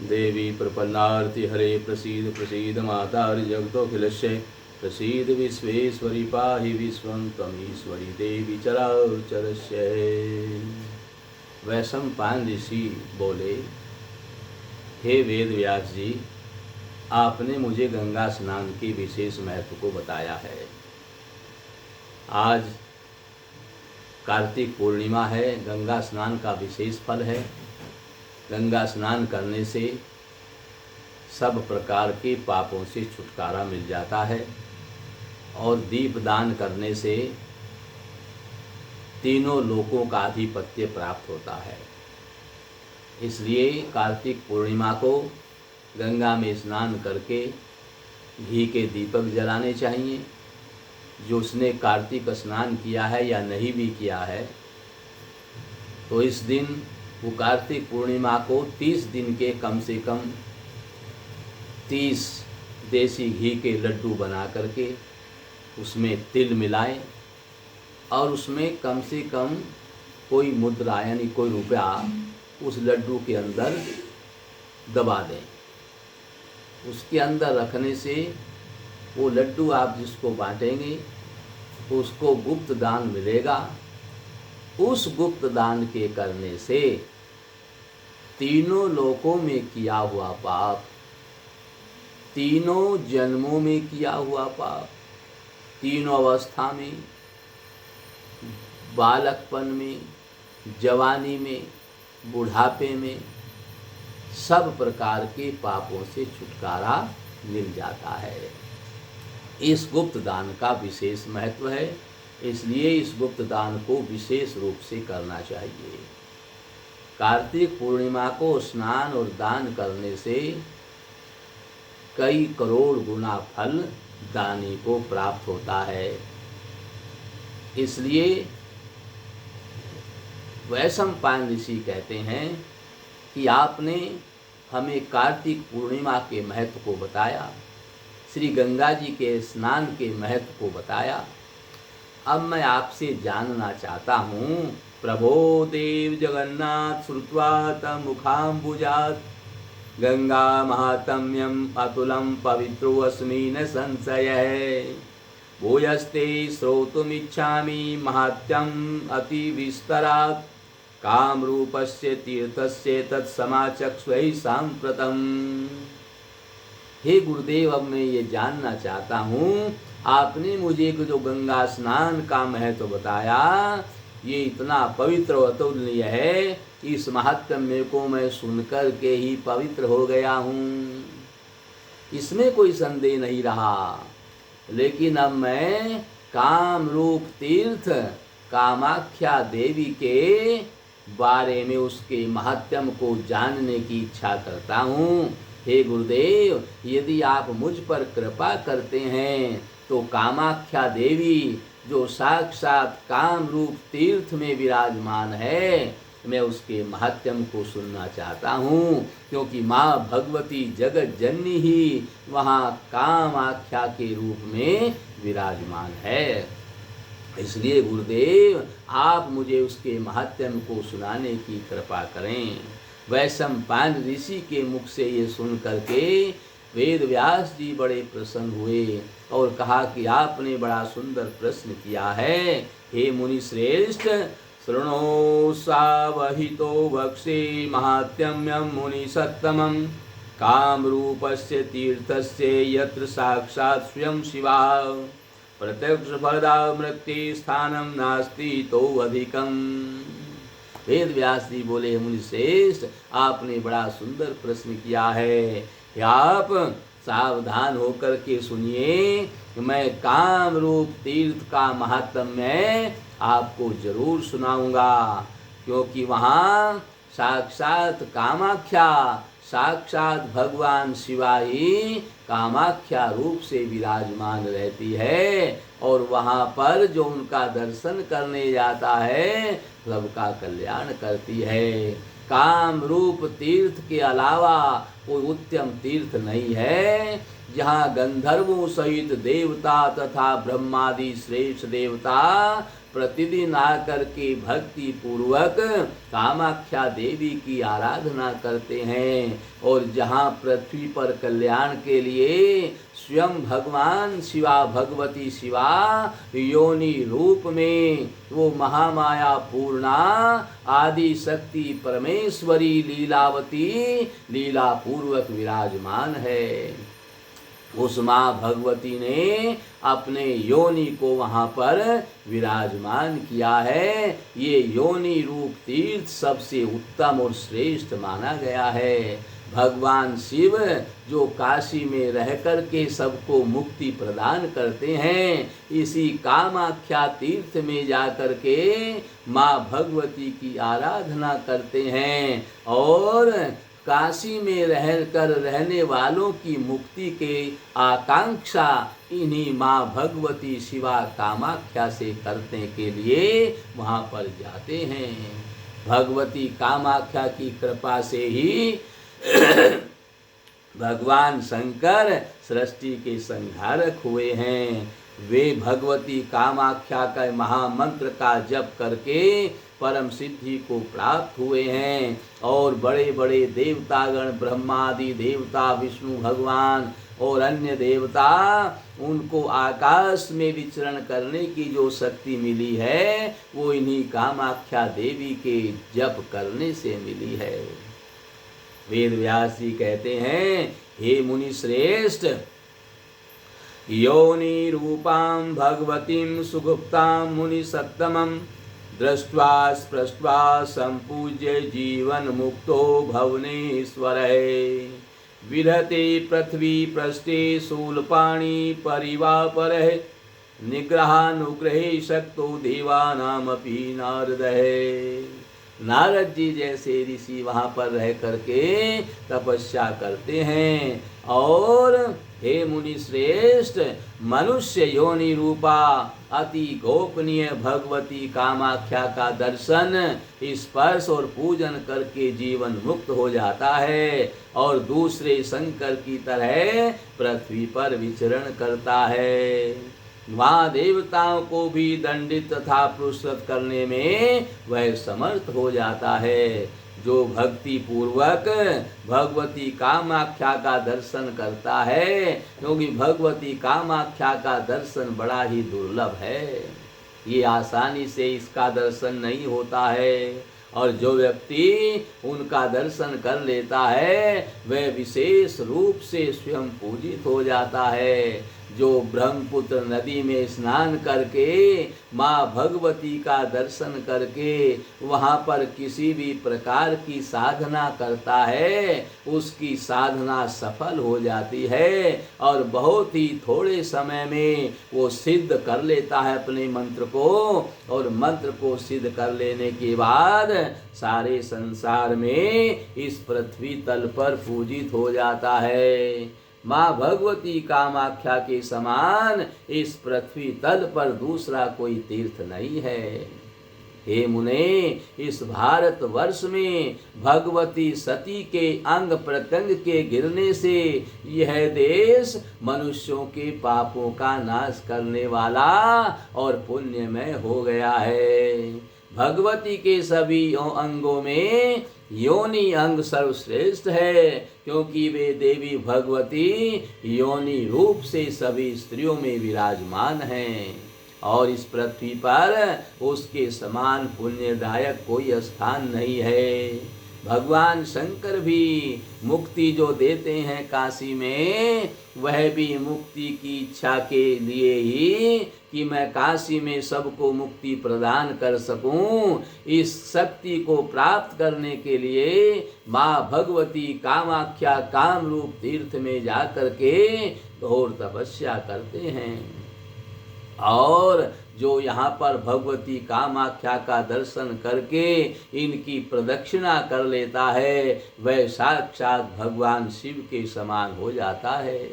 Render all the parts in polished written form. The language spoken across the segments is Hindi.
देवी प्रपन्नार्ति हरे प्रसीद प्रसीद मातारि जगतोऽखिलस्य प्रसीद विश्वेश्वरी पाहि विश्वं त्वमीश्वरी देवी चराचरस्य। वैशंपायन ऋषि बोले, हे वेद व्यास जी, आपने मुझे गंगा स्नान के विशेष महत्व को बताया है। आज कार्तिक पूर्णिमा है, गंगा स्नान का विशेष फल है। गंगा स्नान करने से सब प्रकार के पापों से छुटकारा मिल जाता है और दीप दान करने से तीनों लोकों का आधिपत्य प्राप्त होता है। इसलिए कार्तिक पूर्णिमा को गंगा में स्नान करके घी के दीपक जलाने चाहिए। जो उसने कार्तिक स्नान किया है या नहीं भी किया है, तो इस दिन वो कार्तिक पूर्णिमा को 30 दिन के कम से कम 30 देसी घी के लड्डू बना करके उसमें तिल मिलाएं और उसमें कम से कम कोई मुद्रा यानी कोई रुपया उस लड्डू के अंदर दबा दें। उसके अंदर रखने से वो लड्डू आप जिसको बांटेंगे उसको गुप्त दान मिलेगा। उस गुप्त दान के करने से तीनों लोकों में किया हुआ पाप, तीनों जन्मों में किया हुआ पाप, तीनों अवस्था में, बालकपन में, जवानी में, बुढ़ापे में, सब प्रकार के पापों से छुटकारा मिल जाता है। इस गुप्त दान का विशेष महत्व है, इसलिए इस गुप्त दान को विशेष रूप से करना चाहिए। कार्तिक पूर्णिमा को स्नान और दान करने से कई करोड़ गुना फल दानी को प्राप्त होता है। इसलिए वैशंपायन ऋषि कहते हैं कि आपने हमें कार्तिक पूर्णिमा के महत्व को बताया, श्री गंगा जी के स्नान के महत्व को बताया। अब मैं आपसे जानना चाहता हूँ, प्रभो देव जगन्नाथ श्रुत्वा तम मुखाम्बुजात् गंगा महात्म्यम अतुलम पवित्रो अस्मि न संशयः। भूयस्ते श्रोतुमिच्छामि महात्म्यम अति विस्तरात् कामरूपस्य तीर्थस्य तत्समाचक्ष्वै साम्प्रतम्। हे गुरुदेव, अब मैं ये जानना चाहता हूँ, आपने मुझे जो गंगा स्नान का महत्व बताया, ये इतना पवित्र अतुलनीय है, इस महात्म्य को मैं सुनकर के ही पवित्र हो गया हूँ, इसमें कोई संदेह नहीं रहा। लेकिन अब मैं काम रूप तीर्थ कामाख्या देवी के बारे में, उसके महात्म्य को जानने की इच्छा करता हूँ। हे गुरुदेव, यदि आप मुझ पर कृपा करते हैं तो कामाख्या देवी जो साक्षात काम रूप तीर्थ में विराजमान है, मैं उसके महात्म्य को सुनना चाहता हूँ, क्योंकि माँ भगवती जगत जननी ही वहाँ कामाख्या के रूप में विराजमान है। इसलिए गुरुदेव, आप मुझे उसके महात्म्य को सुनाने की कृपा करें। वैशंपायन ऋषि के मुख से ये सुन करके वेद व्यास जी बड़े प्रसन्न हुए और कहा कि आपने बड़ा सुंदर प्रश्न किया है। हे मुनि श्रेष्ठ, शृणो सावहितो वक्षे महात्म्यम मुनि सत्तमं कामरूपस्य तीर्थस्य यत्र साक्षात् स्वयं शिवा प्रत्यक्ष फलदा मृत्यु स्थानम नास्ति तो अधिकम। वेद व्यास जी बोले, मुनि श्रेष्ठ, आपने बड़ा सुंदर प्रश्न किया है। आप सावधान होकर के सुनिए, मैं काम रूप तीर्थ का महात्म्य आपको जरूर सुनाऊंगा, क्योंकि वहाँ साक्षात कामाख्या, साक्षात भगवान शिवा ही कामाख्या रूप से विराजमान रहती है, और वहाँ पर जो उनका दर्शन करने जाता है सबका कल्याण करती है। काम रूप तीर्थ के अलावा कोई उत्तम तीर्थ नहीं है, जहाँ गंधर्वों सहित देवता तथा ब्रह्मादि श्रेष्ठ देवता प्रतिदिन आकर के भक्ति पूर्वक कामाख्या देवी की आराधना करते हैं। और जहाँ पृथ्वी पर कल्याण के लिए स्वयं भगवान शिवा भगवती शिवा योनि रूप में वो महामाया पूर्णा आदि शक्ति परमेश्वरी लीलावती लीला पूर्वक विराजमान है। उस माँ भगवती ने अपने योनि को वहाँ पर विराजमान किया है। ये योनि रूप तीर्थ सबसे उत्तम और श्रेष्ठ माना गया है। भगवान शिव जो काशी में रह कर के सबको मुक्ति प्रदान करते हैं, इसी कामाख्या तीर्थ में जाकर के माँ भगवती की आराधना करते हैं और काशी में रहकर रहने वालों की मुक्ति के आकांक्षा इन्हीं माँ भगवती शिवा कामाख्या से करने के लिए वहाँ पर जाते हैं। भगवती कामाख्या की कृपा से ही भगवान शंकर सृष्टि के संहारक हुए हैं। वे भगवती कामाख्या का महामंत्र का जप करके परम सिद्धि को प्राप्त हुए हैं और बड़े बड़े देवतागण ब्रह्मादि देवता विष्णु भगवान और अन्य देवता उनको आकाश में विचरण करने की जो शक्ति मिली है वो इन्हीं कामाख्या देवी के जप करने से मिली है। वेद व्यास जी कहते हैं, हे मुनि श्रेष्ठ, योनि रूपां भगवतीं सुगुप्तां मुनि सत्तमं दृष्ट्वा स्पृष्ट्वा संपूज्य जीवन मुक्तो भवनेश्वरः विरते पृथ्वी पृष्ठे शूलपाणि परिवापरः निग्रहानुग्रहे शक्तो देवानामपि नारदः। नारद जी जैसे ऋषि वहाँ पर रह करके तपस्या करते हैं और हे मुनि श्रेष्ठ, मनुष्य योनि रूपा अति गोपनीय भगवती कामाख्या का दर्शन स्पर्श और पूजन करके जीवन मुक्त हो जाता है और दूसरे शंकर की तरह पृथ्वी पर विचरण करता है। वहाँ देवताओं को भी दंडित तथा पुरस्कृत करने में वह समर्थ हो जाता है। जो भक्ति पूर्वक भगवती कामाख्या का दर्शन करता है, क्योंकि भगवती कामाख्या का दर्शन बड़ा ही दुर्लभ है, ये आसानी से इसका दर्शन नहीं होता है। और जो व्यक्ति उनका दर्शन कर लेता है वह विशेष रूप से स्वयं पूजित हो जाता है। जो ब्रह्मपुत्र नदी में स्नान करके माँ भगवती का दर्शन करके वहाँ पर किसी भी प्रकार की साधना करता है, उसकी साधना सफल हो जाती है और बहुत ही थोड़े समय में वो सिद्ध कर लेता है अपने मंत्र को, और मंत्र को सिद्ध कर लेने के बाद सारे संसार में इस पृथ्वी तल पर पूजित हो जाता है। माँ भगवती कामाख्या के समान इस पृथ्वी तल पर दूसरा कोई तीर्थ नहीं है। हे मुने, इस भारत वर्ष में भगवती सती के अंग प्रत्यंग के गिरने से यह देश मनुष्यों के पापों का नाश करने वाला और पुण्यमय हो गया है। भगवती के सभी अंगों में योनि अंग सर्वश्रेष्ठ है, क्योंकि वे देवी भगवती योनि रूप से सभी स्त्रियों में विराजमान हैं और इस पृथ्वी पर उसके समान पुण्यदायक कोई स्थान नहीं है। भगवान शंकर भी मुक्ति जो देते हैं काशी में, वह भी मुक्ति की इच्छा के लिए ही कि मैं काशी में सबको मुक्ति प्रदान कर सकूं, इस शक्ति को प्राप्त करने के लिए माँ भगवती कामाख्या काम रूप तीर्थ में जाकर के घोर तपस्या करते हैं। और जो यहाँ पर भगवती कामाख्या का दर्शन करके इनकी प्रदक्षिणा कर लेता है, वह साक्षात भगवान शिव के समान हो जाता है।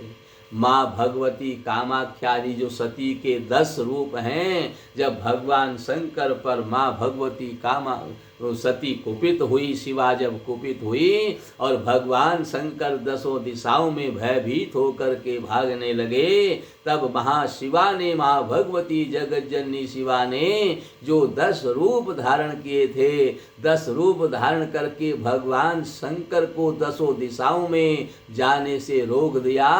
माँ भगवती कामाख्यादि जो सती के 10 रूप हैं, जब भगवान शंकर पर माँ भगवती सती कुपित हुई, शिवा जब कुपित हुई और भगवान शंकर दसों दिशाओं में भयभीत होकर के भागने लगे, तब महाशिवा ने, माँ भगवती जगत जननी शिवा ने जो 10 रूप धारण किए थे, 10 रूप धारण करके भगवान शंकर को दसों दिशाओं में जाने से रोक दिया।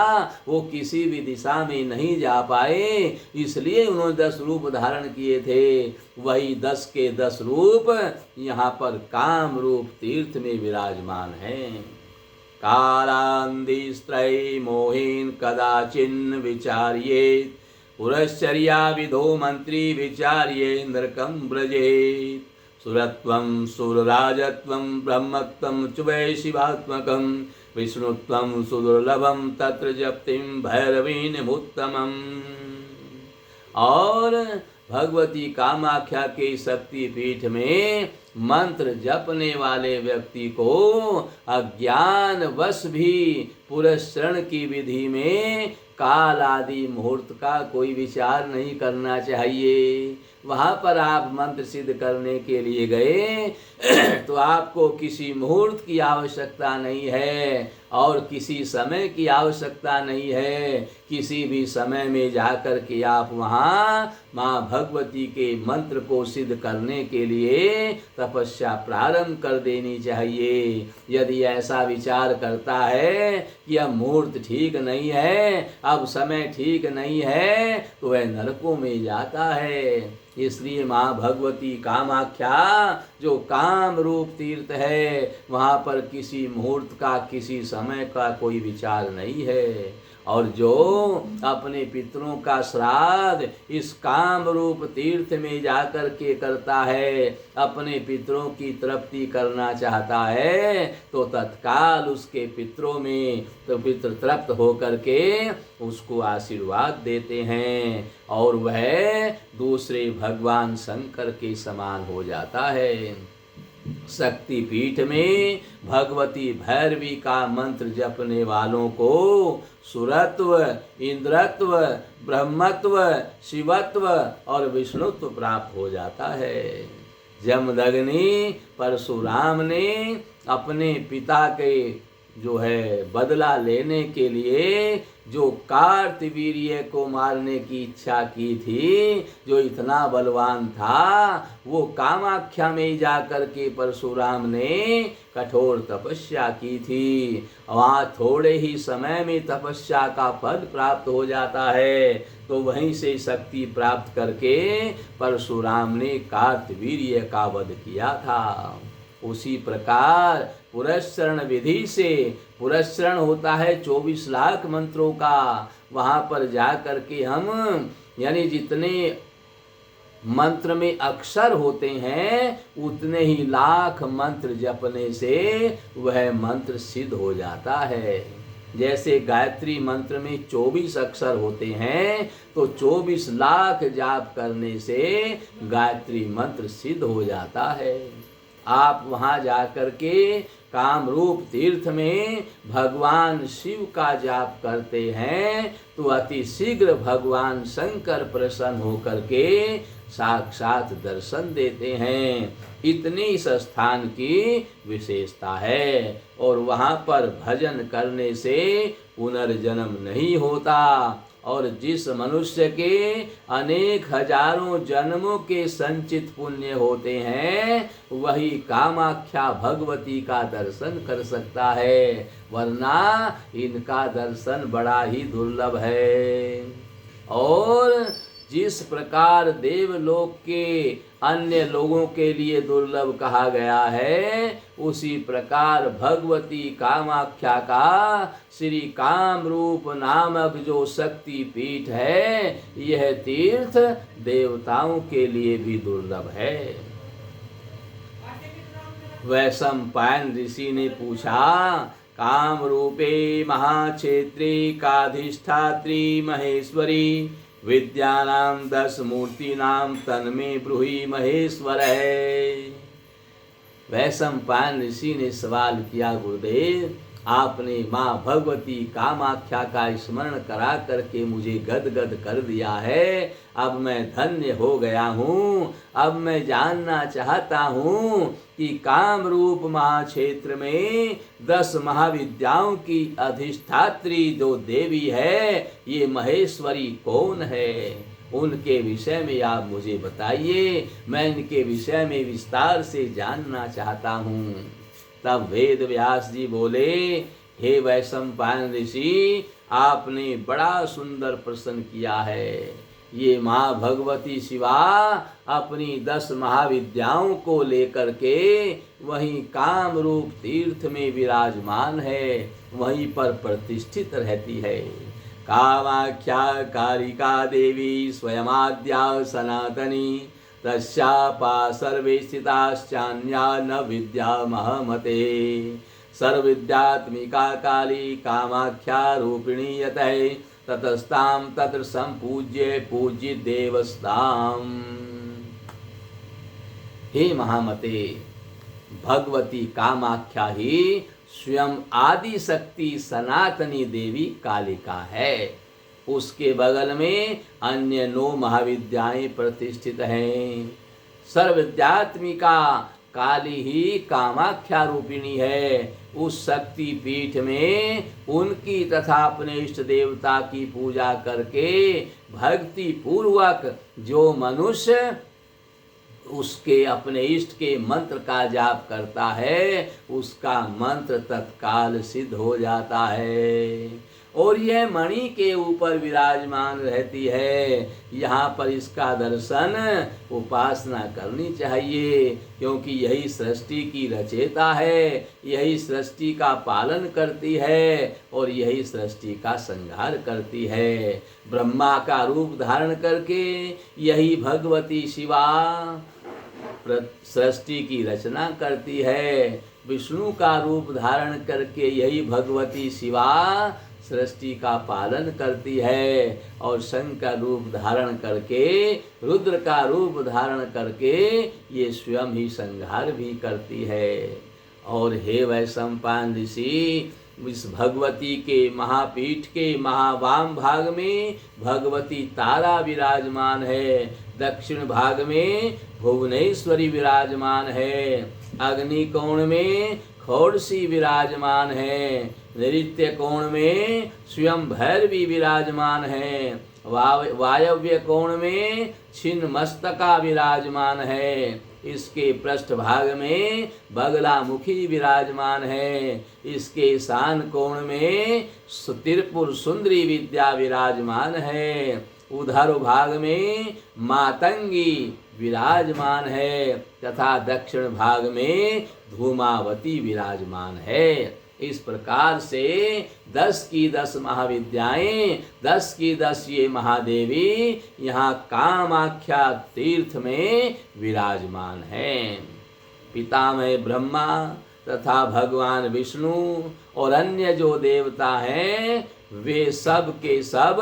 वो किसी भी दिशा में नहीं जा पाए, इसलिए उन्होंने 10 रूप धारण किए थे। वही 10 के 10 रूप यहाँ पर काम रूप तीर्थ में विराजमान हैं। कालान्धिस्त्रयी मोहिन कदाचिन् विचार्येत्, पुरश्चर्या विधो मंत्री विचार्येन्द्रकं व्रजेत्। सुरत्वं सुरराजत्वं ब्रह्मत्वं च वै शिवात्मकं, विष्णुत्वं सुदुर्लभं तत्र जप्तिं भैरवीनमुत्तमम्। और भगवती कामाख्या के शक्ति पीठ में मंत्र जपने वाले व्यक्ति को अज्ञान वश भी पुरस्चरण की विधि में काल आदि मुहूर्त का कोई विचार नहीं करना चाहिए। वहाँ पर आप मंत्र सिद्ध करने के लिए गए तो आपको किसी मुहूर्त की आवश्यकता नहीं है और किसी समय की आवश्यकता नहीं है। किसी भी समय में जाकर के आप वहाँ माँ भगवती के मंत्र को सिद्ध करने के लिए तपस्या प्रारंभ कर देनी चाहिए। यदि ऐसा विचार करता है कि अब मुहूर्त ठीक नहीं है, अब समय ठीक नहीं है, तो वह नरकों में जाता है। इसलिए माँ भगवती कामाख्या जो काम रूप तीर्थ है, वहाँ पर किसी मुहूर्त का, किसी समय का कोई विचार नहीं है। और जो अपने पितरों का श्राद्ध इस काम रूप तीर्थ में जाकर के करता है, अपने पितरों की तृप्ति करना चाहता है, तो तत्काल उसके पितरों में तो पितृ तृप्त होकर के उसको आशीर्वाद देते हैं और वह दूसरे भगवान शंकर के समान हो जाता है। शक्ति पीठ में भगवती भैरवी का मंत्र जपने वालों को सुरत्व, इंद्रत्व, ब्रह्मत्व, शिवत्व और विष्णुत्व प्राप्त हो जाता है। जमदग्नि परशुराम ने अपने पिता के जो है बदला लेने के लिए जो कार्तवीर्य को मारने की इच्छा की थी, जो इतना बलवान था, वो कामाख्या में जाकर के परशुराम ने कठोर तपस्या की थी। वहाँ थोड़े ही समय में तपस्या का फल प्राप्त हो जाता है। तो वहीं से शक्ति प्राप्त करके परशुराम ने कार्तवीर्य का वध किया था। उसी प्रकार पुरस्चरण विधि से, पुरस्चरण होता है 24 लाख मंत्रों का। वहाँ पर जा कर के हम यानी जितने मंत्र में अक्षर होते हैं उतने ही लाख मंत्र जपने से वह मंत्र सिद्ध हो जाता है। जैसे गायत्री मंत्र में 24 अक्षर होते हैं, तो 24 लाख जाप करने से गायत्री मंत्र सिद्ध हो जाता है। आप वहाँ जाकर के कामरूप तीर्थ में भगवान शिव का जाप करते हैं तो अति शीघ्र भगवान शंकर प्रसन्न होकर के साक्षात दर्शन देते हैं। इतनी इस स्थान की विशेषता है। और वहाँ पर भजन करने से पुनर्जन्म नहीं होता और जिस मनुष्य के अनेक हजारों जन्मों के संचित पुण्य होते हैं, वही कामाख्या भगवती का दर्शन कर सकता है, वरना इनका दर्शन बड़ा ही दुर्लभ है। और जिस प्रकार देवलोक के अन्य लोगों के लिए दुर्लभ कहा गया है, उसी प्रकार भगवती कामाख्या का श्री कामरूप नामक जो शक्ति पीठ है, यह तीर्थ देवताओं के लिए भी दुर्लभ है। वैशंपायन ऋषि ने पूछा, काम रूपे महाक्षेत्री काधिष्ठात्री महेश्वरी विद्यानां 10 मूर्तिनां तन्मे ब्रूहि महेश्वर है। वैशंपायन ऋषि ने सवाल किया, गुरुदेव आपने माँ भगवती कामाख्या का स्मरण करा करके मुझे गदगद कर दिया है। अब मैं धन्य हो गया हूँ। अब मैं जानना चाहता हूँ कि काम रूप महाक्षेत्र में 10 महाविद्याओं की अधिष्ठात्री जो देवी है, ये महेश्वरी कौन है? उनके विषय में आप मुझे बताइए। मैं इनके विषय में विस्तार से जानना चाहता हूँ। तब वेद व्यास जी बोले, हे वैशंपायन ऋषि, आपने बड़ा सुंदर प्रश्न किया है। ये माँ भगवती शिवा अपनी 10 महाविद्याओं को लेकर के वहीं काम रूप तीर्थ में विराजमान है, वहीं पर प्रतिष्ठित रहती है। कामाख्या कारिका देवी स्वयमाद्या सनातनी, तस्यापा सर्वे स्थिताश्चान्या न विद्या महमते। सर्वविद्यात्मिका काली कामाख्या रूपिणी यतः, ततस्तां तत्र संपूज्य पूज्य देवस्ताम्। हे महामते, भगवती कामाख्या ही स्वयं आदि शक्ति सनातनी देवी कालिका है। उसके बगल में अन्य 9 महाविद्याएं प्रतिष्ठित हैं। सर्वविद्यात्मिका काली ही कामाख्या रूपिणी है। उस शक्ति पीठ में उनकी तथा अपने इष्ट देवता की पूजा करके भक्ति पूर्वक जो मनुष्य उसके अपने इष्ट के मंत्र का जाप करता है, उसका मंत्र तत्काल सिद्ध हो जाता है। और यह मणि के ऊपर विराजमान रहती है। यहाँ पर इसका दर्शन उपासना करनी चाहिए, क्योंकि यही सृष्टि की रचयिता है, यही सृष्टि का पालन करती है और यही सृष्टि का संहार करती है। ब्रह्मा का रूप धारण करके यही भगवती शिवा सृष्टि की रचना करती है। विष्णु का रूप धारण करके यही भगवती शिवा सृष्टि का पालन करती है, और शंकर रूप धारण करके, रुद्र का रूप धारण करके ये स्वयं ही संहार भी करती है। और हे वैशंपायन ऋषि, इस भगवती के महापीठ के महावाम भाग में भगवती तारा विराजमान है, दक्षिण भाग में भुवनेश्वरी विराजमान है, अग्नि कोण में खोड़सी विराजमान है, नैऋत्य कोण में स्वयं भैरवी विराजमान है, वायव्य कोण में छिन्न मस्तका विराजमान है, इसके पृष्ठभाग में बगलामुखी विराजमान है, इसके ईशान कोण में त्रिपुर सुंदरी विद्या विराजमान है, उधर भाग में मातंगी विराजमान है तथा दक्षिण भाग में धूमावती विराजमान है। इस प्रकार से 10 की 10 महाविद्याएं, 10 की 10 ये महादेवी यहाँ कामाख्या तीर्थ में विराजमान हैं। पितामह ब्रह्मा तथा भगवान विष्णु और अन्य जो देवता हैं, वे सब के सब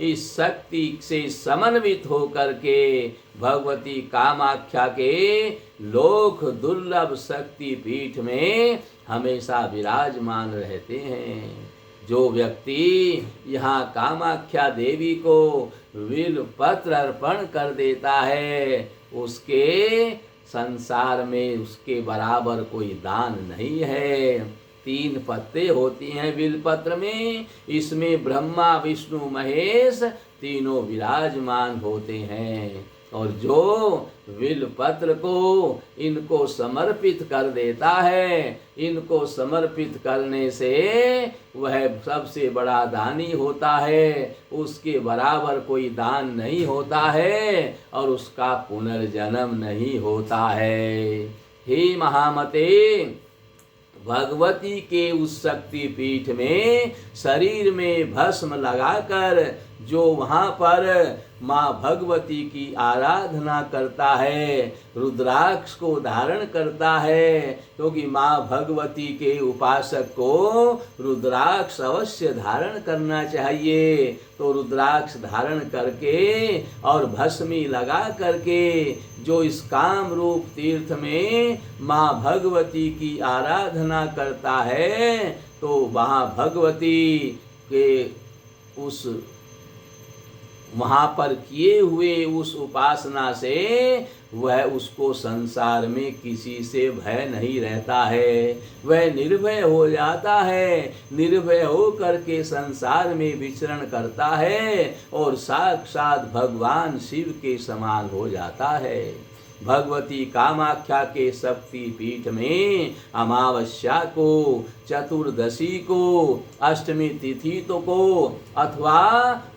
इस शक्ति से समन्वित होकर के भगवती कामाख्या के लोक दुर्लभ शक्ति पीठ में हमेशा विराजमान रहते हैं। जो व्यक्ति यहाँ कामाख्या देवी को बिल्व पत्र अर्पण कर देता है, उसके संसार में उसके बराबर कोई दान नहीं है। 3 पत्ते होती हैं बिल्वपत्र में, इसमें ब्रह्मा विष्णु महेश तीनों विराजमान होते हैं। और जो बिल्वपत्र को इनको समर्पित कर देता है, इनको समर्पित करने से वह सबसे बड़ा दानी होता है, उसके बराबर कोई दान नहीं होता है और उसका पुनर्जन्म नहीं होता है। हे महामते, भगवती के उस शक्ति पीठ में शरीर में भस्म लगाकर जो वहाँ पर माँ भगवती की आराधना करता है, रुद्राक्ष को धारण करता है, क्योंकि माँ भगवती के उपासक को रुद्राक्ष अवश्य धारण करना चाहिए। तो रुद्राक्ष धारण करके और भस्मी लगा करके जो इस काम रूप तीर्थ में माँ भगवती की आराधना करता है, तो वहाँ भगवती के उस वहाँ पर किए हुए उस उपासना से वह उसको संसार में किसी से भय नहीं रहता है, वह निर्भय हो जाता है, निर्भय हो करके संसार में विचरण करता है और साक्षात भगवान शिव के समान हो जाता है। भगवती कामाख्या के शक्ति पीठ में अमावस्या को, चतुर्दशी को, अष्टमी तिथि तो को अथवा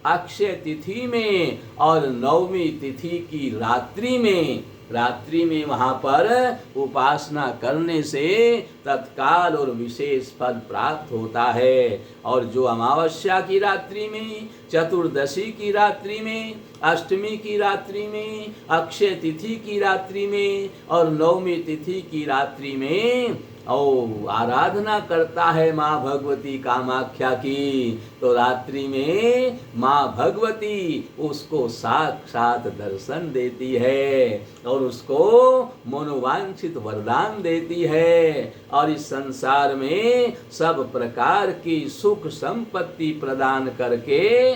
अक्षय तिथि में और नवमी तिथि की रात्रि में वहाँ पर उपासना करने से तत्काल और विशेष फल प्राप्त होता है। और जो अमावस्या की रात्रि में, चतुर्दशी की रात्रि में, अष्टमी की रात्रि में, अक्षय तिथि की रात्रि में और नवमी तिथि की रात्रि में और आराधना करता है माँ भगवती कामाख्या की, तो रात्रि में माँ भगवती उसको साक्षात दर्शन देती है और उसको मनोवांछित वरदान देती है और इस संसार में सब प्रकार की सुख संपत्ति प्रदान करके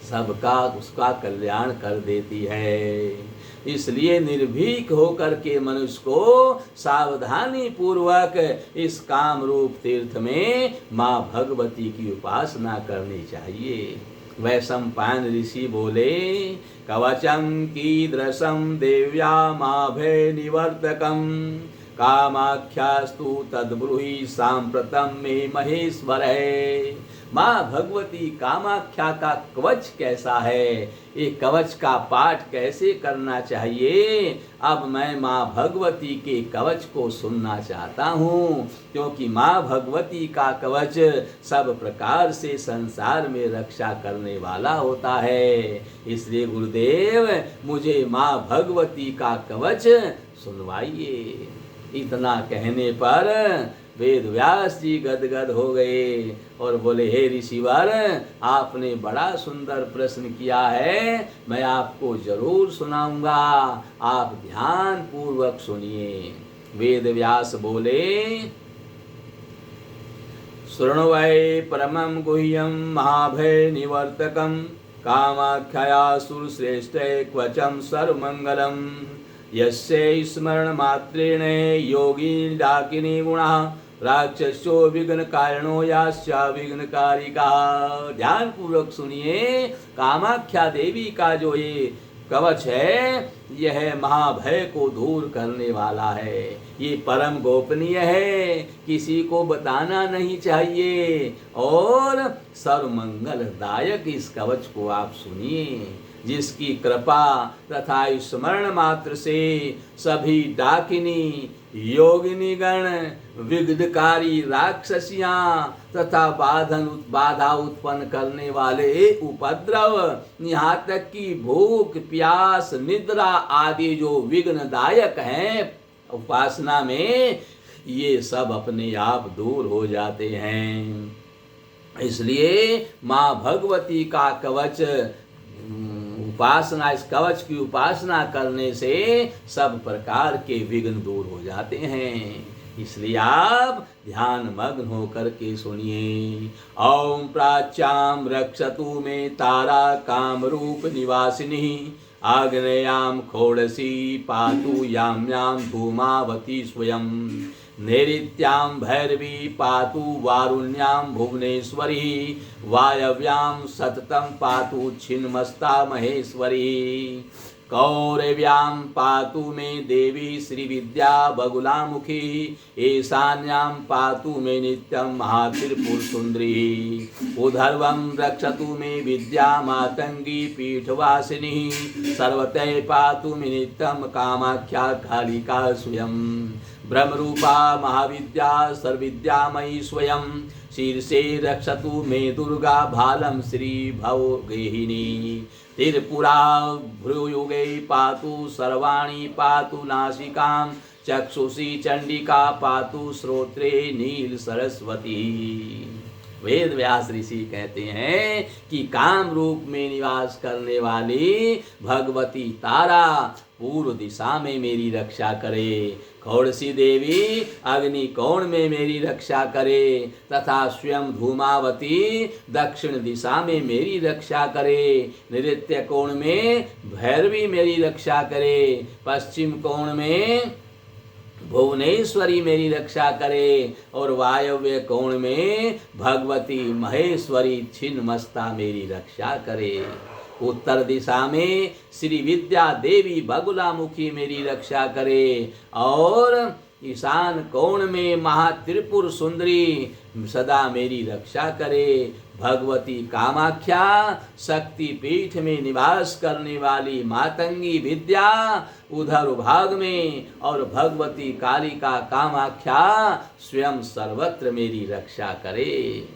सबका उसका कल्याण कर देती है। इसलिए निर्भीक होकर के मनुष्य को सावधानी पूर्वक इस काम रूप तीर्थ में माँ भगवती की उपासना करनी चाहिए। वैशंपायन ऋषि बोले, कवचम कीदृशं देव्या माभय निवर्तकम कामाख्यास्तु तद्ब्रूहि सांप्रतम मे महेश्वर है। माँ भगवती कामाख्या का कवच कैसा है, ये कवच का पाठ कैसे करना चाहिए, अब मैं माँ भगवती के कवच को सुनना चाहता हूँ, क्योंकि माँ भगवती का कवच सब प्रकार से संसार में रक्षा करने वाला होता है। इसलिए गुरुदेव मुझे माँ भगवती का कवच सुनवाइए। इतना कहने पर वेद व्यास जी गदगद हो गए और बोले, हे ऋषिवर, आपने बड़ा सुंदर प्रश्न किया है, मैं आपको जरूर सुनाऊंगा, आप ध्यान पूर्वक सुनिए। वेद व्यास बोले, शृण्वै परमं गुह्यं महाभय निवर्तकं कामाख्याया सुरश्रेष्ठे क्वचं सर्वमंगलम् यस्य स्मरण मात्रेण योगी डाकिनी गुणः राक्षसो विघ्न कारणो यास्या विघ्नकारिका। ध्यान पूर्वक सुनिए। कामाख्या देवी का जो ये कवच है, यह महाभय को दूर करने वाला है, ये परम गोपनीय है, किसी को बताना नहीं चाहिए और सर्वमंगलदायक इस कवच को आप सुनिए, जिसकी कृपा तथा स्मरण मात्र से सभी डाकिनी योगिनी गण, विघ्नकारी राक्षसियां तथा बाधा उत्पन्न करने वाले उपद्रव, यहाँ तक कि भूख प्यास निद्रा आदि जो विघ्नदायक हैं उपासना में, ये सब अपने आप दूर हो जाते हैं। इसलिए माँ भगवती का कवच उपासना, इस कवच की उपासना करने से सब प्रकार के विघ्न दूर हो जाते हैं। इसलिए आप ध्यान मग्न होकर के सुनिए। ओम प्राच्याम रक्षतु में तारा काम रूप निवासिनी आग्नेयाम खोड़सी पातु याम्याम धूमावती स्वयं नैऋत्यां भैरवी पातु वारुण्यां भुवनेश्वरी वायव्यां सततं पातु छिन्नमस्ता महेश्वरी कौरव्यां पातु मे देवी श्रीविद्या बगुलामुखी ईशान्यां पातु मे नित्यं महात्रिपुर सुंदरी उधर्वं रक्षतु मे विद्या मातंगी पीठवासिनी सर्वतः पातु मे नित्यं कामाख्या कालिका स्वयं ब्रह्मरूपा महाविद्या सर्वविद्यामयी स्वयं शीर्षे रक्षतु मे दुर्गा भालं श्री भवगेहिनी त्रिपुरा भ्रूयुगे पातु सर्वाणि पातु नासिकां चक्षुषी चंडिका पातु श्रोत्रे नील सरस्वती। वेद व्यास ऋषि कहते हैं कि काम रूप में निवास करने वाली भगवती तारा पूर्व दिशा में मेरी रक्षा करे, खौड़सी देवी अग्नि कोण में मेरी रक्षा करे तथा स्वयं धूमावती दक्षिण दिशा में मेरी रक्षा करे, नृत्य कोण में भैरवी मेरी रक्षा करे, पश्चिम कोण में भुवनेश्वरी मेरी रक्षा करे और वायव्य कोण में भगवती महेश्वरी छिन्नमस्ता मेरी रक्षा करे। उत्तर दिशा में श्री विद्या देवी बगुलामुखी मेरी रक्षा करे और ईशान कोण में महात्रिपुर सुंदरी सदा मेरी रक्षा करे। भगवती कामाख्या शक्ति पीठ में निवास करने वाली मातंगी विद्या उधर भाग में और भगवती कालिका कामाख्या स्वयं सर्वत्र मेरी रक्षा करे।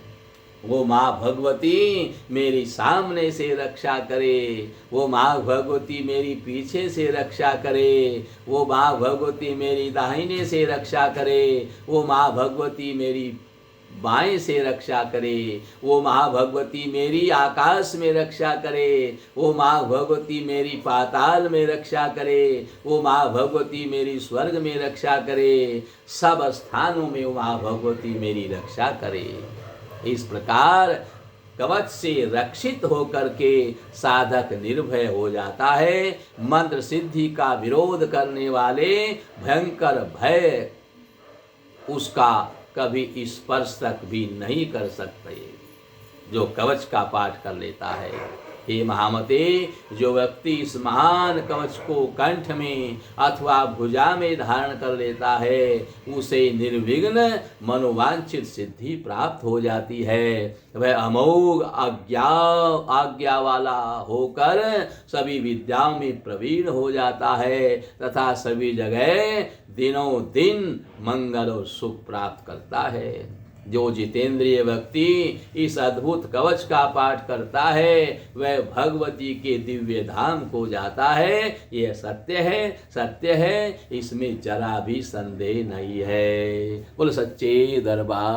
वो माँ भगवती मेरी सामने से रक्षा करे, वो माँ भगवती मेरी पीछे से रक्षा करे, वो माँ भगवती मेरी दाहिने से रक्षा करे, वो माँ भगवती मेरी बाएं से रक्षा करे, वो माँ भगवती मेरी आकाश में रक्षा करे, वो माँ भगवती मेरी पाताल में रक्षा करे, वो माँ भगवती मेरी स्वर्ग में रक्षा करे, सब स्थानों में वो माँ भगवती मेरी रक्षा करे। इस प्रकार कवच से रक्षित होकर के साधक निर्भय हो जाता है। मंत्र सिद्धि का विरोध करने वाले भयंकर भय उसका कभी स्पर्श तक भी नहीं कर सकते जो कवच का पाठ कर लेता है। हे महामते, जो व्यक्ति इस महान कवच को कंठ में अथवा भुजा में धारण कर लेता है उसे निर्विघ्न मनोवांछित सिद्धि प्राप्त हो जाती है। वह अमोघ आज्ञा वाला होकर सभी विद्याओं में प्रवीण हो जाता है तथा सभी जगह दिनों दिन मंगल और सुख प्राप्त करता है। जो जितेंद्रिय व्यक्ति इस अद्भुत कवच का पाठ करता है वह भगवती के दिव्य धाम को जाता है। यह सत्य है, इसमें जरा भी संदेह नहीं है। बोल सच्चे दरबार